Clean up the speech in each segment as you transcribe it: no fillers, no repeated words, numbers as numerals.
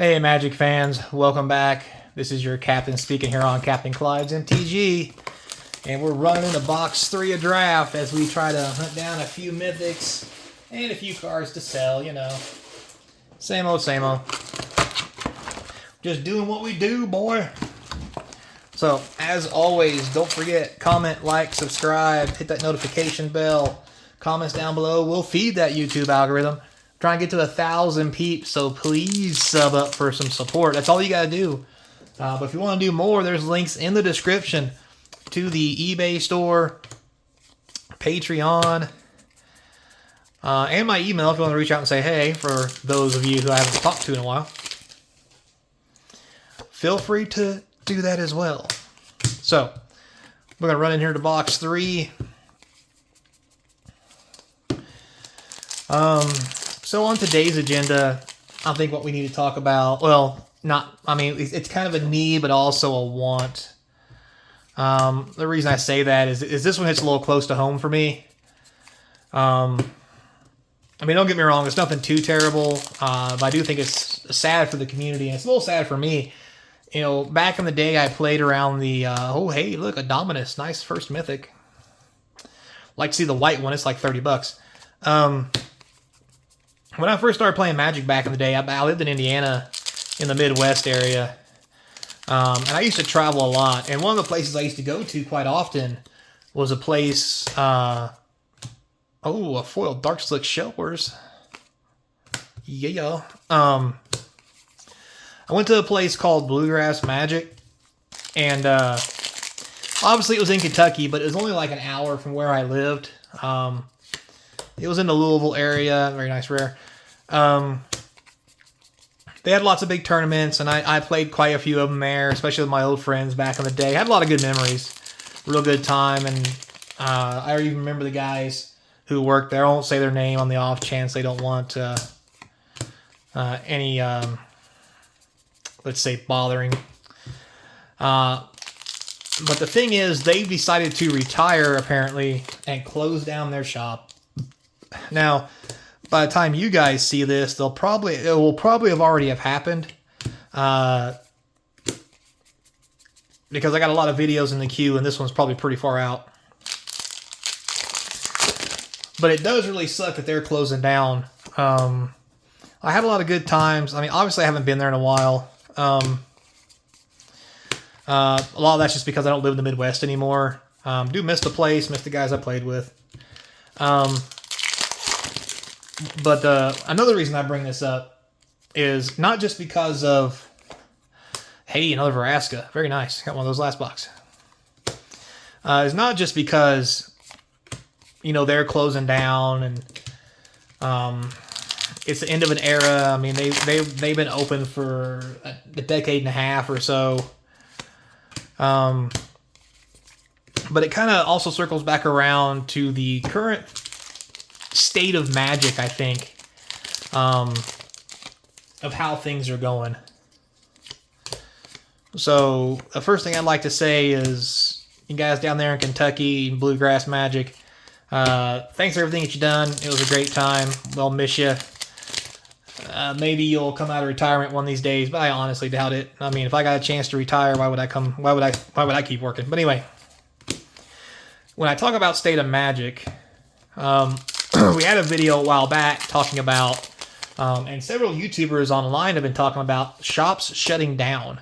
Hey, Magic fans, welcome back. This is your captain speaking here on Captain Clive's MTG. And we're running into box 3 of draft as we try to hunt down a few mythics and a few cards to sell, you know. Same old, same old. Just doing what we do, boy. So, as always, don't forget, comment, like, subscribe, hit that notification bell. Comments down below will feed that YouTube algorithm. Try and get to 1,000 peeps, so please sub up for some support. That's all you gotta do. But if you want to do more, there's links in the description to the eBay store, Patreon, and my email if you want to reach out and say hey, for those of you who I haven't talked to in a while. Feel free to do that as well. So, we're going to run in here to box 3. So on today's agenda, I think what we need to talk about, well, it's kind of a need, but also a want. The reason I say that is this one hits a little close to home for me. Don't get me wrong, it's nothing too terrible, but I do think it's sad for the community, and it's a little sad for me. You know, back in the day, I played around the, oh, hey, look, a Dominus, nice first mythic. Like to see the white one, it's like $30. When I first started playing Magic back in the day, I lived in Indiana in the Midwest area. And I used to travel a lot. And one of the places I used to go to quite often was a place, a foiled Dark Slick Shellers. Yeah. I went to a place called Bluegrass Magic. And obviously it was in Kentucky, but it was only like an hour from where I lived. It was in the Louisville area. Very nice, rare. They had lots of big tournaments, and I played quite a few of them there, especially with my old friends back in the day. I had a lot of good memories. Real good time, and I even remember the guys who worked there. I won't say their name on the off chance they don't want any, let's say, bothering. But the thing is, they decided to retire, apparently, and close down their shop. Now, by the time you guys see this, it will probably have already have happened, because I got a lot of videos in the queue, and this one's probably pretty far out. But it does really suck that they're closing down. I had a lot of good times. I mean, obviously I haven't been there in a while. A lot of that's just because I don't live in the Midwest anymore. Do miss the place, miss the guys I played with. But another reason I bring this up is not just because of, hey, another Vraska. Very nice. Got one of those last box. It's not just because, you know, they're closing down and it's the end of an era. I mean, they've been open for a decade and a half or so. But it kind of also circles back around to the current state of Magic, I think, of how things are going. So the first thing I'd like to say is, you guys down there in Kentucky, Bluegrass Magic, thanks for everything that you've done. It was a great time. We'll miss you. Maybe you'll come out of retirement one of these days, but I honestly doubt it. I mean, if I got a chance to retire, why would I keep working? But anyway, when I talk about state of Magic, we had a video a while back talking about, and several YouTubers online have been talking about shops shutting down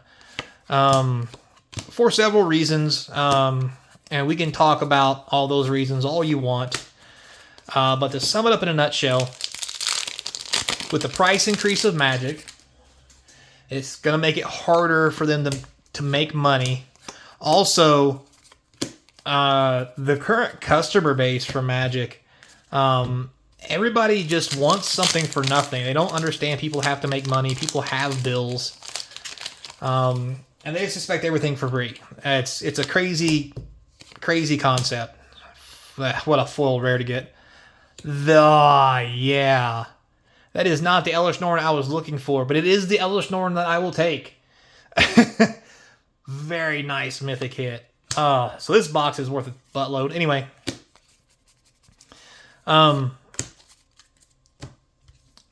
for several reasons, and we can talk about all those reasons all you want. But to sum it up in a nutshell, with the price increase of Magic, it's going to make it harder for them to make money. Also, the current customer base for Magic, everybody just wants something for nothing. They don't understand people have to make money. People have bills. And they suspect everything for free. It's a crazy, crazy concept. What a foil rare to get. Yeah. That is not the Elesh Norn I was looking for, but it is the Elesh Norn that I will take. Very nice mythic hit. So this box is worth a buttload. Anyway.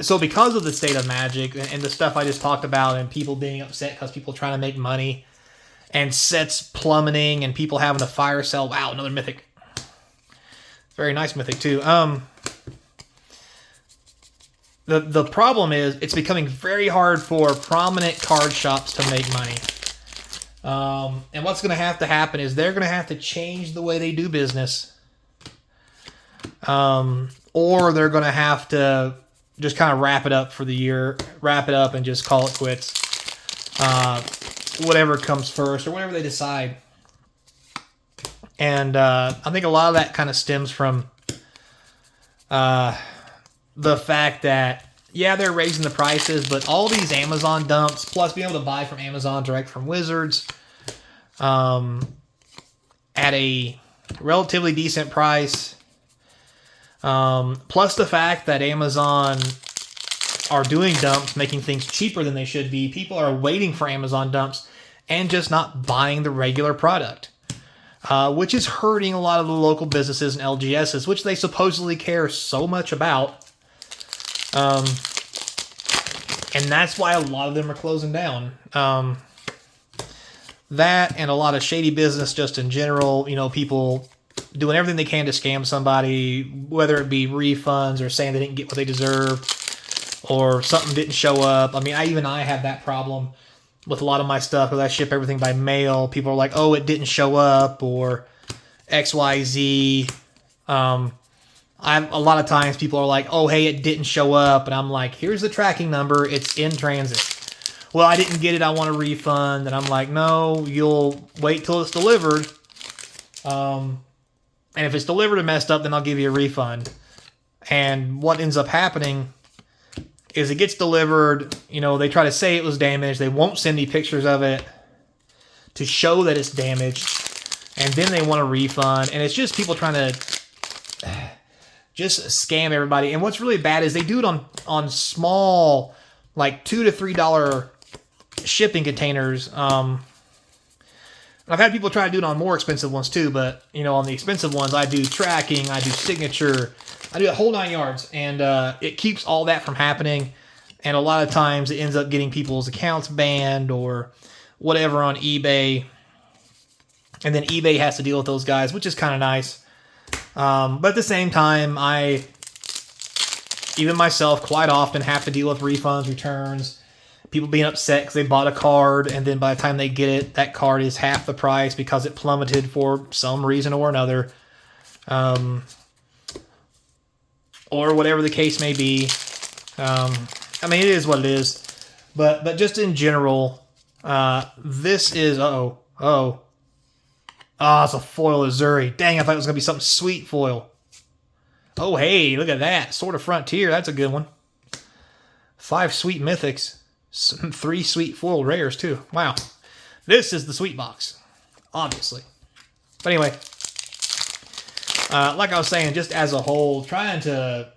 So because of the state of Magic and the stuff I just talked about, and people being upset because people trying to make money, and sets plummeting, and people having to fire sell. Wow, another mythic. Very nice mythic too. The problem is it's becoming very hard for prominent card shops to make money. And what's going to happen is they're going to have to change the way they do business. Or they're going to have to just kind of wrap it up for the year, wrap it up and just call it quits. Whatever comes first or whatever they decide. And I think a lot of that kind of stems from the fact that, yeah, they're raising the prices, but all these Amazon dumps, plus being able to buy from Amazon direct from Wizards at a relatively decent price, plus the fact that Amazon are doing dumps, making things cheaper than they should be. People are waiting for Amazon dumps and just not buying the regular product. Which is hurting a lot of the local businesses and LGSs, which they supposedly care so much about. And that's why a lot of them are closing down. That and a lot of shady business just in general. You know, people doing everything they can to scam somebody, whether it be refunds or saying they didn't get what they deserved or something didn't show up. I mean, I have that problem with a lot of my stuff because I ship everything by mail. People are like, oh, it didn't show up or XYZ. A lot of times people are like, oh, hey, it didn't show up. And I'm like, here's the tracking number. It's in transit. Well, I didn't get it. I want a refund. And I'm like, no, you'll wait till it's delivered. And if it's delivered and messed up, then I'll give you a refund. And what ends up happening is it gets delivered, you know, they try to say it was damaged. They won't send me pictures of it to show that it's damaged. And then they want a refund. And it's just people trying to just scam everybody. And what's really bad is they do it on small, like $2 to $3 shipping containers. I've had people try to do it on more expensive ones too, but, you know, on the expensive ones, I do tracking, I do signature, I do a whole 9 yards, and it keeps all that from happening. And a lot of times it ends up getting people's accounts banned or whatever on eBay. And then eBay has to deal with those guys, which is kind of nice. But at the same time, I, even myself, quite often have to deal with refunds, returns, people being upset because they bought a card, and then by the time they get it, that card is half the price because it plummeted for some reason or another. Or whatever the case may be. I mean, it is what it is. But just in general, this is... it's a foil Azuri. Dang, I thought it was going to be something sweet foil. Oh, hey, look at that. Sword of Frontier, that's a good one. 5 sweet mythics. 3 sweet foil rares, too. Wow. This is the sweet box. Obviously. But anyway... like I was saying, just as a whole, trying to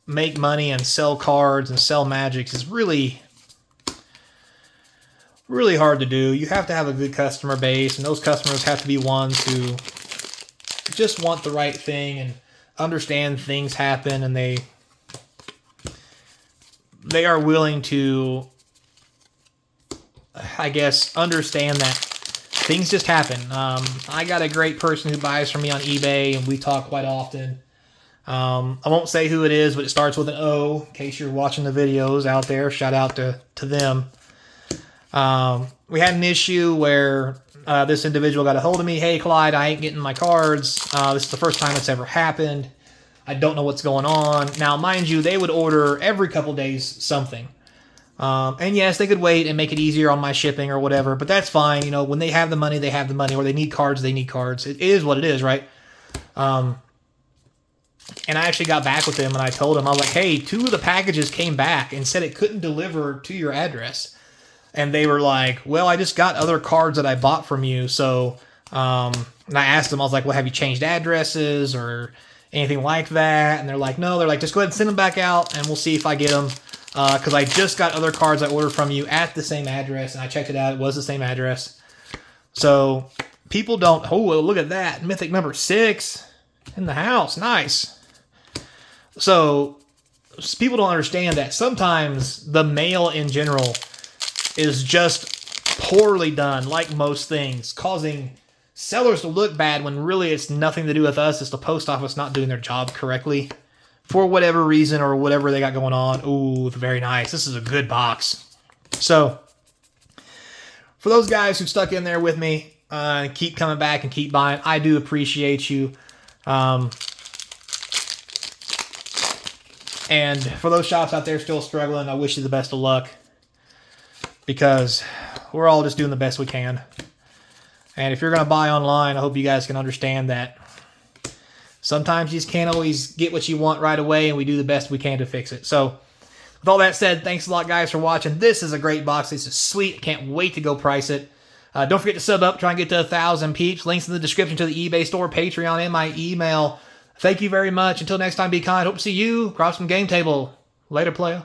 make money and sell cards and sell magics is really, really hard to do. You have to have a good customer base, and those customers have to be ones who just want the right thing and understand things happen, and they are willing to, I guess, understand that things just happen. I got a great person who buys from me on eBay, and we talk quite often. I won't say who it is, but it starts with an O, in case you're watching the videos out there. Shout out to them. We had an issue where this individual got a hold of me. Hey, Clyde, I ain't getting my cards. This is the first time it's ever happened. I don't know what's going on. Now, mind you, they would order every couple days something. And yes, they could wait and make it easier on my shipping or whatever, but that's fine. You know, when they have the money, they have the money, or they need cards, they need cards. It is what it is, right? And I actually got back with them, and I told them, I was like, hey, 2 of the packages came back and said it couldn't deliver to your address. And they were like, well, I just got other cards that I bought from you. So, and I asked them, I was like, well, have you changed addresses or anything like that? And they're like, no. They're like, just go ahead and send them back out, and we'll see if I get them. Because I just got other cards I ordered from you at the same address, and I checked it out. It was the same address. So, people don't... Oh, look at that. Mythic number 6 in the house. Nice. So, people don't understand that sometimes the mail in general is just poorly done, like most things, causing sellers to look bad when really it's nothing to do with us. It's the post office not doing their job correctly for whatever reason or whatever they got going on. Ooh, very nice. This is a good box. So for those guys who stuck in there with me, keep coming back and keep buying, I do appreciate you. And for those shops out there still struggling, I wish you the best of luck, because we're all just doing the best we can. And if you're going to buy online, I hope you guys can understand that sometimes you just can't always get what you want right away, and we do the best we can to fix it. So with all that said, thanks a lot, guys, for watching. This is a great box. This is sweet. Can't wait to go price it. Don't forget to sub up. Try and get to 1,000 peeps. Links in the description to the eBay store, Patreon, and my email. Thank you very much. Until next time, be kind. Hope to see you across from Game Table. Later, playa.